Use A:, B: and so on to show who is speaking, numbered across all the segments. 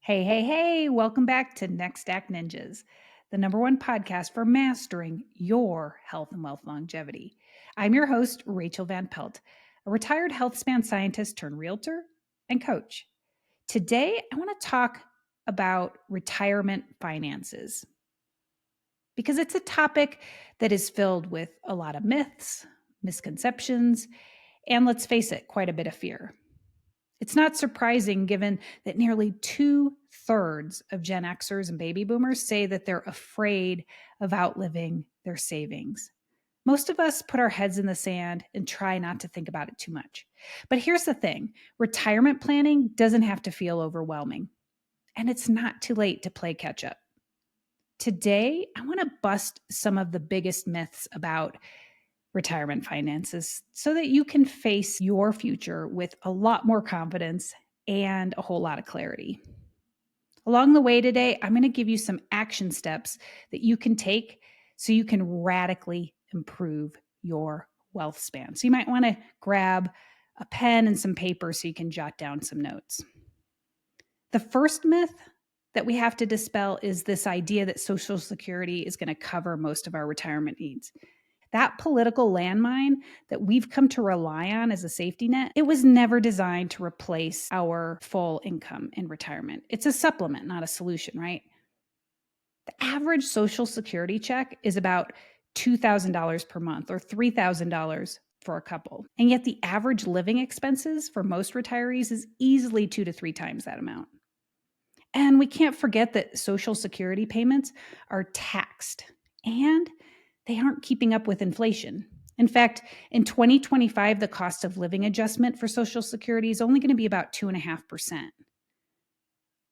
A: Hey, welcome back to Next Act Ninjas, the number one podcast for mastering your health and wealth longevity. I'm your host, Rachael Van Pelt, a retired health span scientist turned realtor and coach. Today, I want to talk about retirement finances because it's a topic that is filled with a lot of myths, misconceptions, and let's face it, quite a bit of fear. It's not surprising given that nearly 2/3 of Gen Xers and baby boomers say that they're afraid of outliving their savings. Most of us put our heads in the sand and try not to think about it too much. But here's the thing, retirement planning doesn't have to feel overwhelming, and it's not too late to play catch up. Today, I want to bust some of the biggest myths about retirement finances so that you can face your future with a lot more confidence and a whole lot of clarity. Along the way today, I'm going to give you some action steps that you can take so you can radically improve your wealth span. So you might want to grab a pen and some paper so you can jot down some notes. The first myth that we have to dispel is this idea that Social Security is going to cover most of our retirement needs. That political landmine that we've come to rely on as a safety net, it was never designed to replace our full income in retirement. It's a supplement, not a solution, right? The average Social Security check is about $2,000 per month or $3,000 for a couple. And yet the average living expenses for most retirees is easily 2 to 3 times that amount. And we can't forget that Social Security payments are taxed and they aren't keeping up with inflation. In fact, in 2025, the cost of living adjustment for Social Security is only going to be about 2.5%.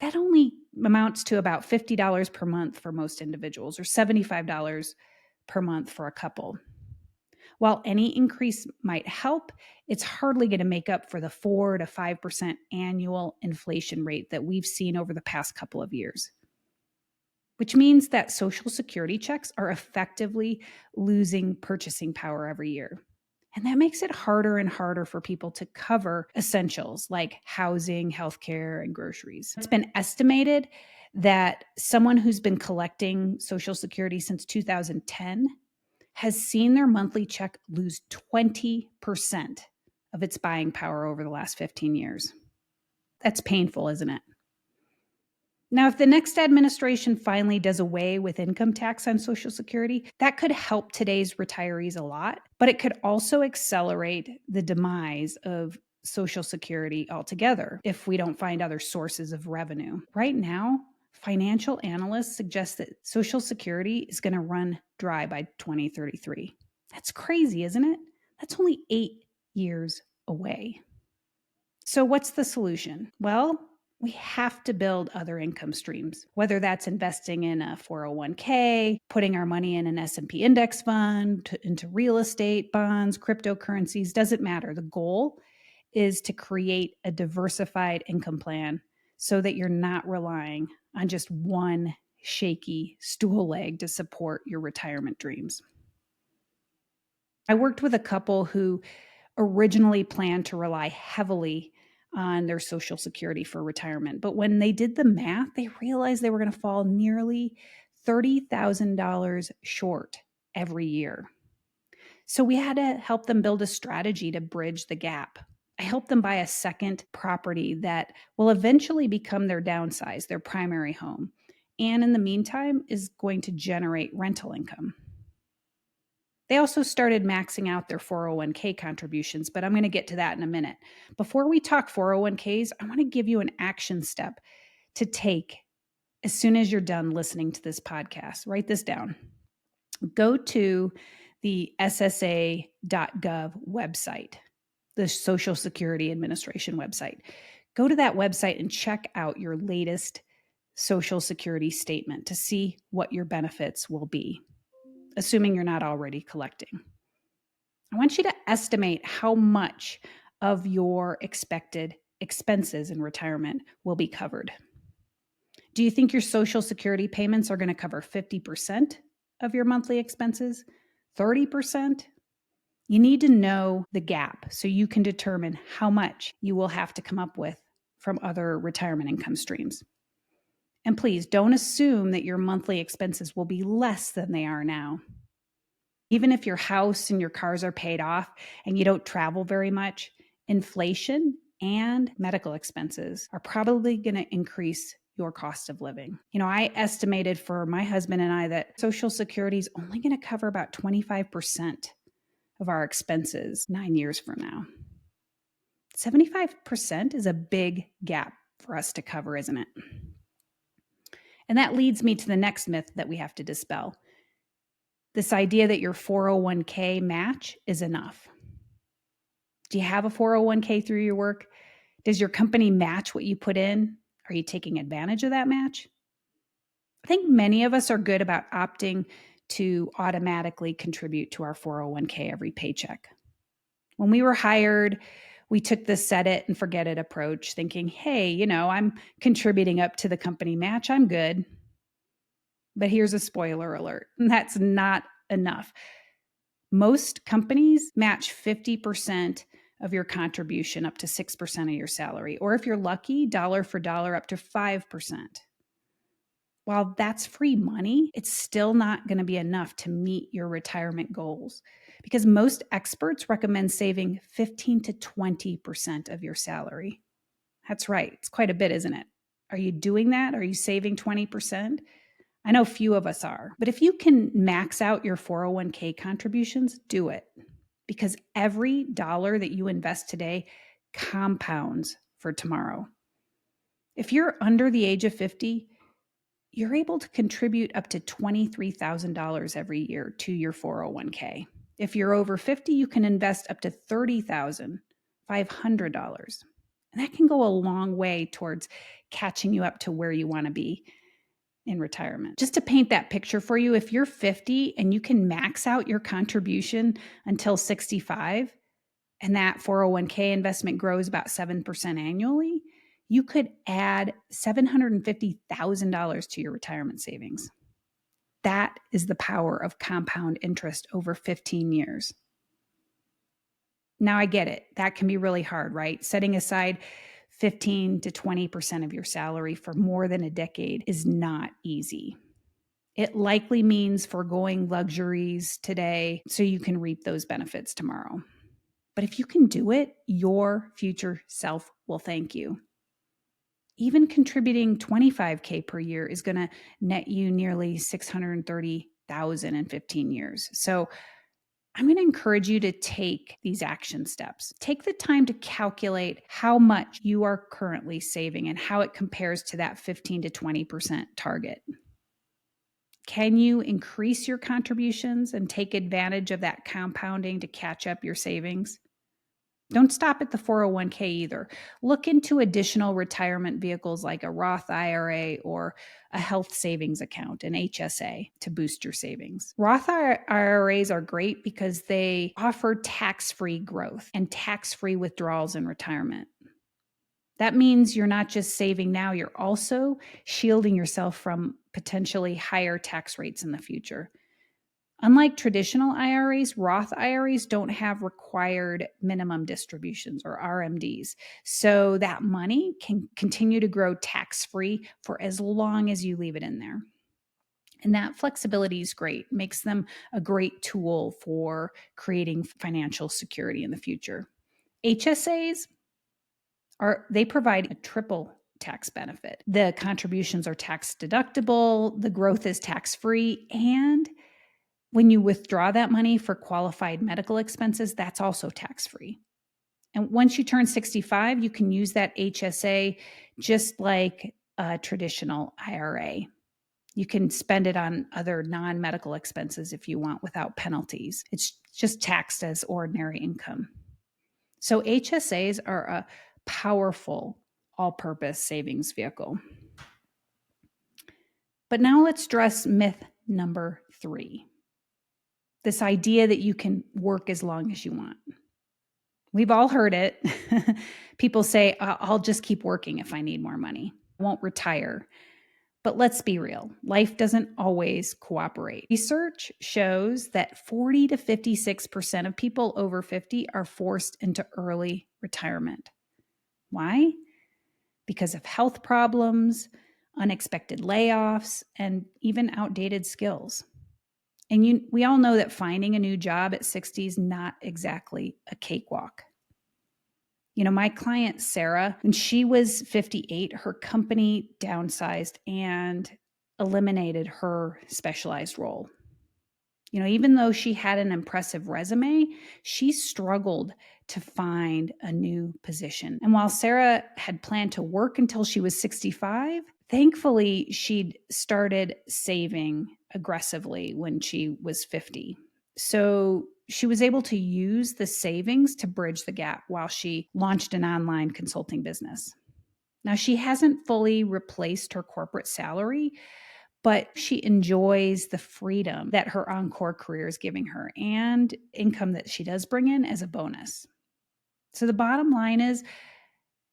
A: That only amounts to about $50 per month for most individuals or $75 per month for a couple. While any increase might help, it's hardly going to make up for the 4 to 5% annual inflation rate that we've seen over the past couple of years, which means that Social Security checks are effectively losing purchasing power every year. And that makes it harder and harder for people to cover essentials like housing, healthcare, and groceries. It's been estimated that someone who's been collecting Social Security since 2010 has seen their monthly check lose 20% of its buying power over the last 15 years. That's painful, isn't it? Now, if the next administration finally does away with income tax on Social Security, that could help today's retirees a lot, but it could also accelerate the demise of Social Security altogether if we don't find other sources of revenue. Right now, financial analysts suggest that Social Security is going to run dry by 2033. That's crazy, isn't it? That's only 8 years away. So what's the solution? Well, we have to build other income streams, whether that's investing in a 401k, putting our money in an S&P index fund, into real estate, bonds, cryptocurrencies, doesn't matter. The goal is to create a diversified income plan so that you're not relying on just one shaky stool leg to support your retirement dreams. I worked with a couple who originally planned to rely heavily on their Social Security for retirement. But when they did the math, they realized they were going to fall nearly $30,000 short every year. So we had to help them build a strategy to bridge the gap. I helped them buy a second property that will eventually become their downsize, their primary home, and in the meantime is going to generate rental income. They also started maxing out their 401k contributions, but I'm going to get to that in a minute. Before we talk 401ks, I want to give you an action step to take as soon as you're done listening to this podcast. Write this down. Go to the SSA.gov website, the Social Security Administration website. Go to that website and check out your latest Social Security statement to see what your benefits will be, assuming you're not already collecting. I want you to estimate how much of your expected expenses in retirement will be covered. Do you think your Social Security payments are going to cover 50% of your monthly expenses? 30%? You need to know the gap so you can determine how much you will have to come up with from other retirement income streams. And please don't assume that your monthly expenses will be less than they are now. Even if your house and your cars are paid off and you don't travel very much, inflation and medical expenses are probably going to increase your cost of living. I estimated for my husband and I that Social Security is only going to cover about 25% of our expenses 9 years from now. 75% is a big gap for us to cover, isn't it? And that leads me to the next myth that we have to dispel. This idea that your 401k match is enough. Do you have a 401k through your work? Does your company match what you put in? Are you taking advantage of that match? I think many of us are good about opting to automatically contribute to our 401k every paycheck. When we were hired, we took the set it and forget it approach, thinking, hey, I'm contributing up to the company match. I'm good. But here's a spoiler alert. That's not enough. Most companies match 50% of your contribution up to 6% of your salary, or if you're lucky, dollar for dollar up to 5%. While that's free money, it's still not going to be enough to meet your retirement goals because most experts recommend saving 15 to 20% of your salary. That's right. It's quite a bit, isn't it? Are you doing that? Are you saving 20%? I know few of us are, but if you can max out your 401k contributions, do it because every dollar that you invest today compounds for tomorrow. If you're under the age of 50, you're able to contribute up to $23,000 every year to your 401k. If you're over 50, you can invest up to $30,500. And that can go a long way towards catching you up to where you want to be in retirement. Just to paint that picture for you, if you're 50 and you can max out your contribution until 65, and that 401k investment grows about 7% annually, you could add $750,000 to your retirement savings. That is the power of compound interest over 15 years. Now, I get it. That can be really hard, right? Setting aside 15 to 20% of your salary for more than a decade is not easy. It likely means foregoing luxuries today so you can reap those benefits tomorrow. But if you can do it, your future self will thank you. Even contributing $25K per year is going to net you nearly $630,000 in 15 years. So I'm going to encourage you to take these action steps. Take the time to calculate how much you are currently saving and how it compares to that 15 to 20% target. Can you increase your contributions and take advantage of that compounding to catch up your savings? Don't stop at the 401k either. Look into additional retirement vehicles like a Roth IRA or a health savings account, an HSA, to boost your savings. Roth IRAs are great because they offer tax-free growth and tax-free withdrawals in retirement. That means you're not just saving now, you're also shielding yourself from potentially higher tax rates in the future. Unlike traditional IRAs, Roth IRAs don't have required minimum distributions or RMDs. So that money can continue to grow tax-free for as long as you leave it in there. And that flexibility is great, makes them a great tool for creating financial security in the future. HSAs they provide a triple tax benefit. The contributions are tax deductible, the growth is tax-free, and when you withdraw that money for qualified medical expenses, that's also tax-free. And once you turn 65, you can use that HSA just like a traditional IRA. You can spend it on other non-medical expenses if you want without penalties. It's just taxed as ordinary income. So HSAs are a powerful all-purpose savings vehicle. But now let's address myth number 3. This idea that you can work as long as you want. We've all heard it. People say, I'll just keep working if I need more money. I won't retire. But let's be real. Life doesn't always cooperate. Research shows that 40 to 56% of people over 50 are forced into early retirement. Why? Because of health problems, unexpected layoffs, and even outdated skills. And we all know that finding a new job at 60 is not exactly a cakewalk. My client, Sarah, when she was 58, her company downsized and eliminated her specialized role. Even though she had an impressive resume, she struggled to find a new position. And while Sarah had planned to work until she was 65, thankfully, she'd started saving aggressively when she was 50. So she was able to use the savings to bridge the gap while she launched an online consulting business. Now, she hasn't fully replaced her corporate salary, but she enjoys the freedom that her encore career is giving her and income that she does bring in as a bonus. So the bottom line is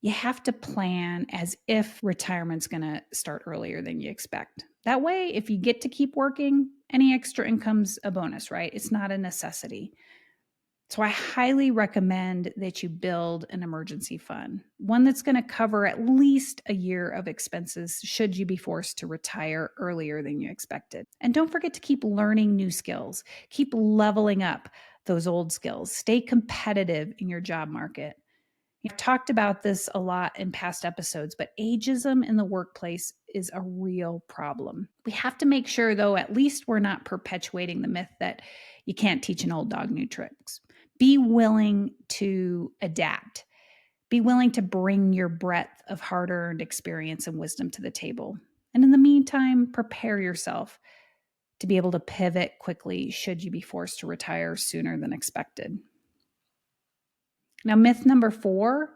A: you have to plan as if retirement's going to start earlier than you expect. That way, if you get to keep working, any extra income's a bonus, right? It's not a necessity. So I highly recommend that you build an emergency fund, one that's going to cover at least a year of expenses should you be forced to retire earlier than you expected. And don't forget to keep learning new skills. Keep leveling up those old skills. Stay competitive in your job market. I've talked about this a lot in past episodes, but ageism in the workplace is a real problem. We have to make sure, though, at least we're not perpetuating the myth that you can't teach an old dog new tricks. Be willing to adapt. Be willing to bring your breadth of hard-earned experience and wisdom to the table. And in the meantime, prepare yourself to be able to pivot quickly should you be forced to retire sooner than expected. Now, myth number 4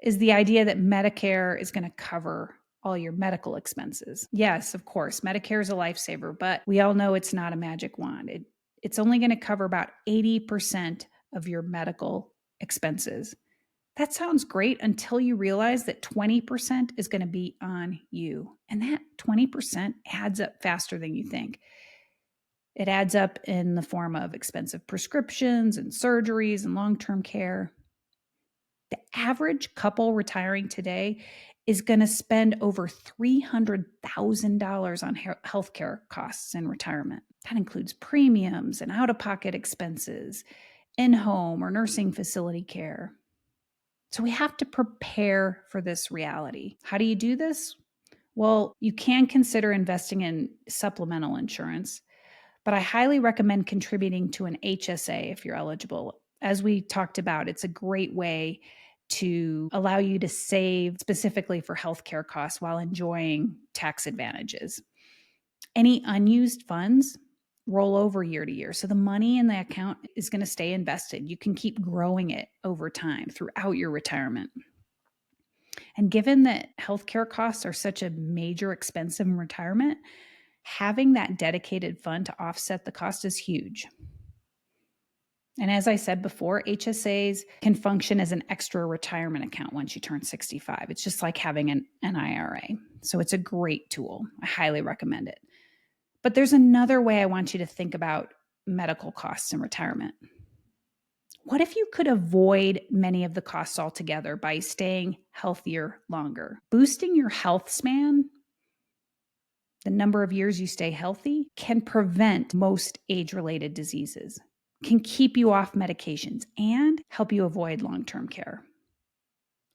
A: is the idea that Medicare is going to cover all your medical expenses. Yes, of course, Medicare is a lifesaver, but we all know it's not a magic wand. It's only going to cover about 80% of your medical expenses. That sounds great until you realize that 20% is going to be on you. And that 20% adds up faster than you think. It adds up in the form of expensive prescriptions and surgeries and long-term care. The average couple retiring today is going to spend over $300,000 on healthcare costs in retirement. That includes premiums and out-of-pocket expenses, in-home or nursing facility care. So we have to prepare for this reality. How do you do this? Well, you can consider investing in supplemental insurance, but I highly recommend contributing to an HSA if you're eligible. As we talked about, it's a great way to allow you to save specifically for healthcare costs while enjoying tax advantages. Any unused funds roll over year to year. So the money in the account is going to stay invested. You can keep growing it over time throughout your retirement. And given that healthcare costs are such a major expense in retirement, having that dedicated fund to offset the cost is huge. And as I said before, HSAs can function as an extra retirement account once you turn 65. It's just like having an IRA. So it's a great tool. I highly recommend it. But there's another way I want you to think about medical costs in retirement. What if you could avoid many of the costs altogether by staying healthier longer? Boosting your health span, the number of years you stay healthy, can prevent most age-related diseases, can keep you off medications, and help you avoid long-term care.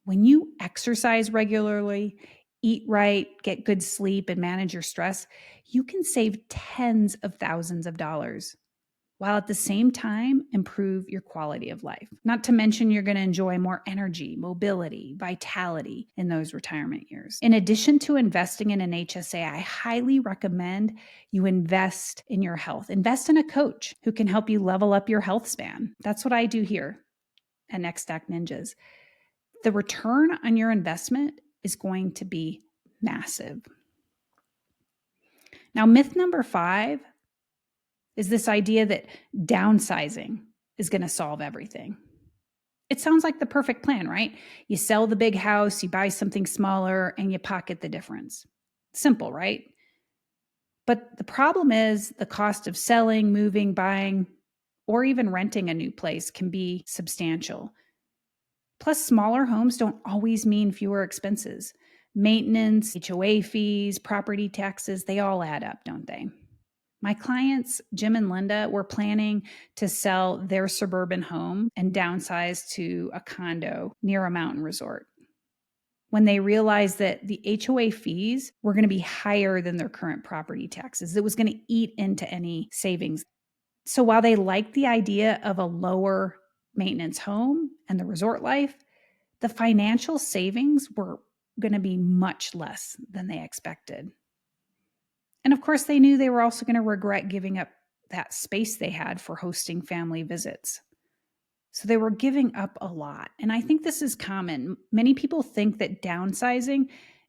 A: When you exercise regularly, eat right, get good sleep, and manage your stress, you can save tens of thousands of dollars while at the same time improve your quality of life. Not to mention you're going to enjoy more energy, mobility, vitality in those retirement years. In addition to investing in an HSA, I highly recommend you invest in your health. Invest in a coach who can help you level up your health span. That's what I do here at Next Act Ninjas. The return on your investment is going to be massive. Now, myth number 5 is this idea that downsizing is going to solve everything. It sounds like the perfect plan, right? You sell the big house, you buy something smaller, and you pocket the difference. Simple, right? But the problem is the cost of selling, moving, buying, or even renting a new place can be substantial. Plus, smaller homes don't always mean fewer expenses. Maintenance, HOA fees, property taxes, they all add up, don't they? My clients, Jim and Linda, were planning to sell their suburban home and downsize to a condo near a mountain resort when they realized that the HOA fees were going to be higher than their current property taxes. It was going to eat into any savings. So while they liked the idea of a lower maintenance home and the resort life, the financial savings were going to be much less than they expected. And of course, they knew they were also going to regret giving up that space they had for hosting family visits. So they were giving up a lot. And I think this is common. Many people think that downsizing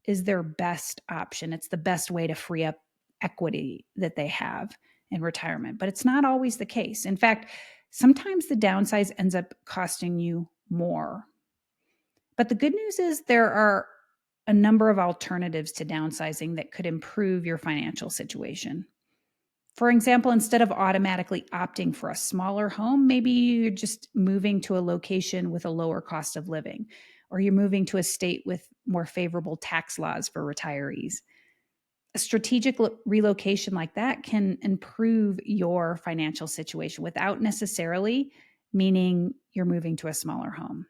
A: is their best option. It's the best way to free up equity that they have in retirement, but it's not always the case. In fact, sometimes the downsize ends up costing you more. But the good news is there are a number of alternatives to downsizing that could improve your financial situation. For example, instead of automatically opting for a smaller home, maybe you're just moving to a location with a lower cost of living, or you're moving to a state with more favorable tax laws for retirees. A strategic relocation like that can improve your financial situation without necessarily meaning you're moving to a smaller home.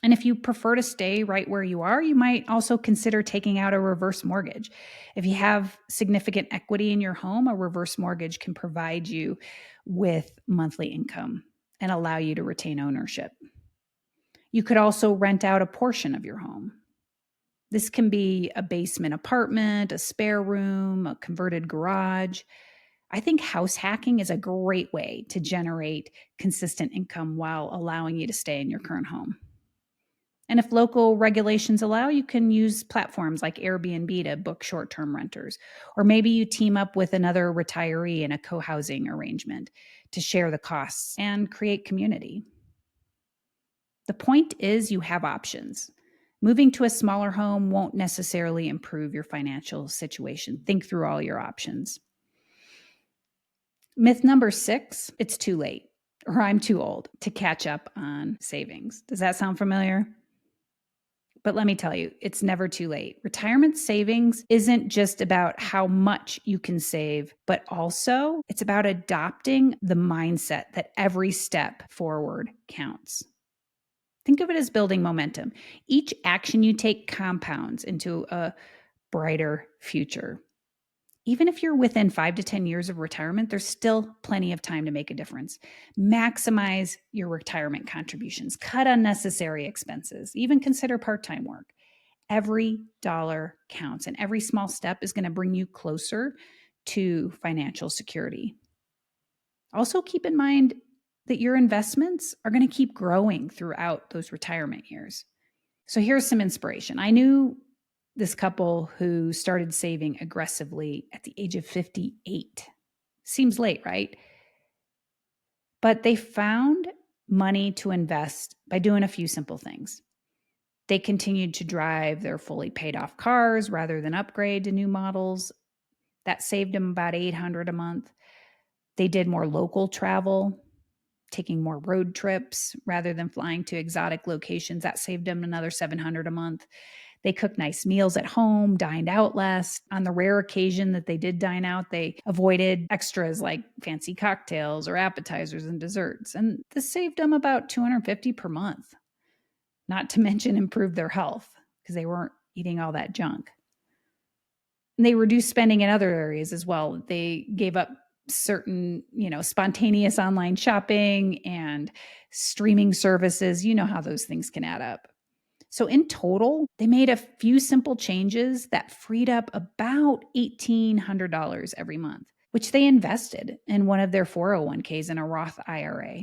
A: And if you prefer to stay right where you are, you might also consider taking out a reverse mortgage. If you have significant equity in your home, a reverse mortgage can provide you with monthly income and allow you to retain ownership. You could also rent out a portion of your home. This can be a basement apartment, a spare room, a converted garage. I think house hacking is a great way to generate consistent income while allowing you to stay in your current home. And if local regulations allow, you can use platforms like Airbnb to book short-term renters. Or maybe you team up with another retiree in a co-housing arrangement to share the costs and create community. The point is you have options. Moving to a smaller home won't necessarily improve your financial situation. Think through all your options. Myth number 6, it's too late, or I'm too old to catch up on savings. Does that sound familiar? But let me tell you, it's never too late. Retirement savings isn't just about how much you can save, but also it's about adopting the mindset that every step forward counts. Think of it as building momentum. Each action you take compounds into a brighter future. Even if you're within 5 to 10 years of retirement, there's still plenty of time to make a difference. Maximize your retirement contributions, cut unnecessary expenses, even consider part-time work. Every dollar counts, and every small step is going to bring you closer to financial security. Also, keep in mind that your investments are going to keep growing throughout those retirement years. So here's some inspiration. I knew this couple who started saving aggressively at the age of 58. Seems late, right? But they found money to invest by doing a few simple things. They continued to drive their fully paid off cars rather than upgrade to new models. That saved them about $800 a month. They did more local travel, taking more road trips rather than flying to exotic locations. That saved them another $700 a month. They cooked nice meals at home, dined out less. On the rare occasion that they did dine out, they avoided extras like fancy cocktails or appetizers and desserts. And this saved them about $250 per month. Not to mention improved their health because they weren't eating all that junk. And they reduced spending in other areas as well. They gave up certain, spontaneous online shopping and streaming services. You know how those things can add up. So in total, they made a few simple changes that freed up about $1,800 every month, which they invested in one of their 401ks in a Roth IRA.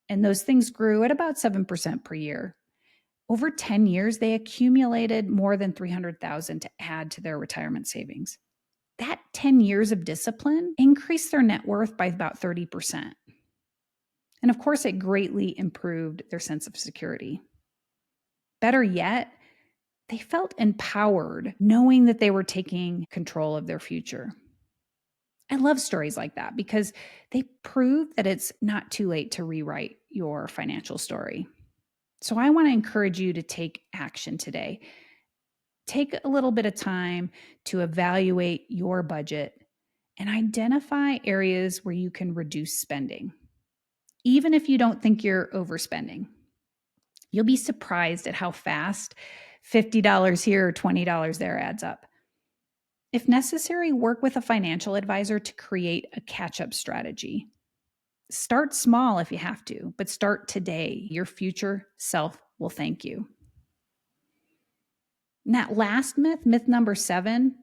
A: And those things grew at about 7% per year. Over 10 years, they accumulated more than $300,000 to add to their retirement savings. That 10 years of discipline increased their net worth by about 30%. And of course, it greatly improved their sense of security. Better yet, they felt empowered knowing that they were taking control of their future. I love stories like that because they prove that it's not too late to rewrite your financial story. So I want to encourage you to take action today. Take a little bit of time to evaluate your budget and identify areas where you can reduce spending, even if you don't think you're overspending. You'll be surprised at how fast $50 here or $20 there adds up. If necessary, work with a financial advisor to create a catch-up strategy. Start small if you have to, but start today. Your future self will thank you. And that last myth number 7,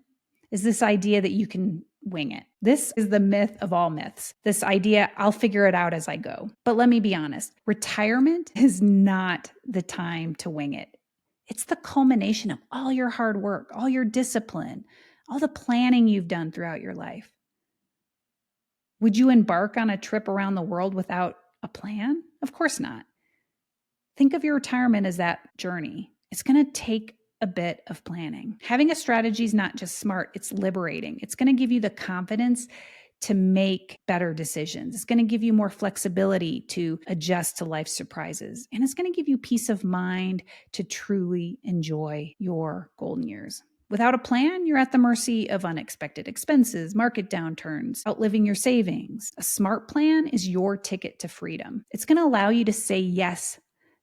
A: is this idea that you can wing it. This is the myth of all myths. This idea, I'll figure it out as I go. But let me be honest, retirement is not the time to wing it. It's the culmination of all your hard work, all your discipline, all the planning you've done throughout your life. Would you embark on a trip around the world without a plan? Of course not. Think of your retirement as that journey. It's going to take a bit of planning. Having a strategy is not just smart, it's liberating. It's going to give you the confidence to make better decisions. It's going to give you more flexibility to adjust to life's surprises. And it's going to give you peace of mind to truly enjoy your golden years. Without a plan, you're at the mercy of unexpected expenses, market downturns, outliving your savings. A smart plan is your ticket to freedom. It's going to allow you to say yes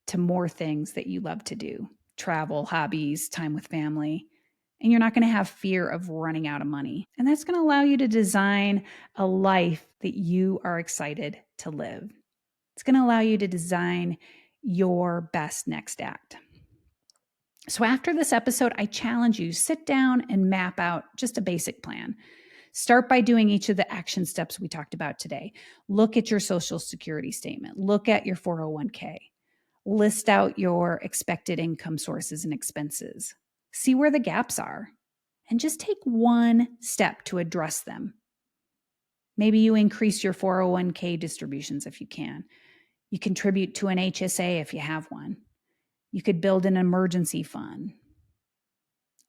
A: to more things that you love to do. Travel, hobbies, time with family, and you're not going to have fear of running out of money. And that's going to allow you to design a life that you are excited to live. It's going to allow you to design your best next act. So after this episode, I challenge you, sit down and map out just a basic plan. Start by doing each of the action steps we talked about today. Look at your Social Security statement. Look at your 401k. List out your expected income sources and expenses. See where the gaps are, and just take one step to address them. Maybe you increase your 401k distributions if you can. You contribute to an HSA if you have one. You could build an emergency fund.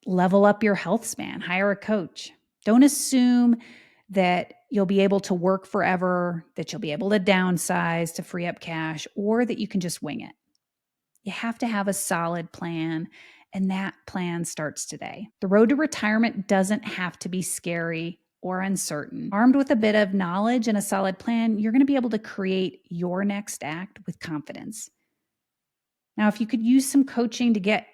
A: Level up your health span. Hire a coach. Don't assume that you'll be able to work forever, that you'll be able to downsize to free up cash, or that you can just wing it. You have to have a solid plan, and that plan starts today. The road to retirement doesn't have to be scary or uncertain. Armed with a bit of knowledge and a solid plan, you're going to be able to create your next act with confidence. Now, if you could use some coaching to get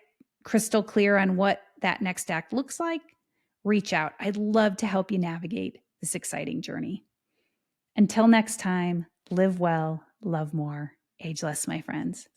A: crystal clear on what that next act looks like, reach out. I'd love to help you navigate this exciting journey. Until next time, live well, love more, age less, my friends.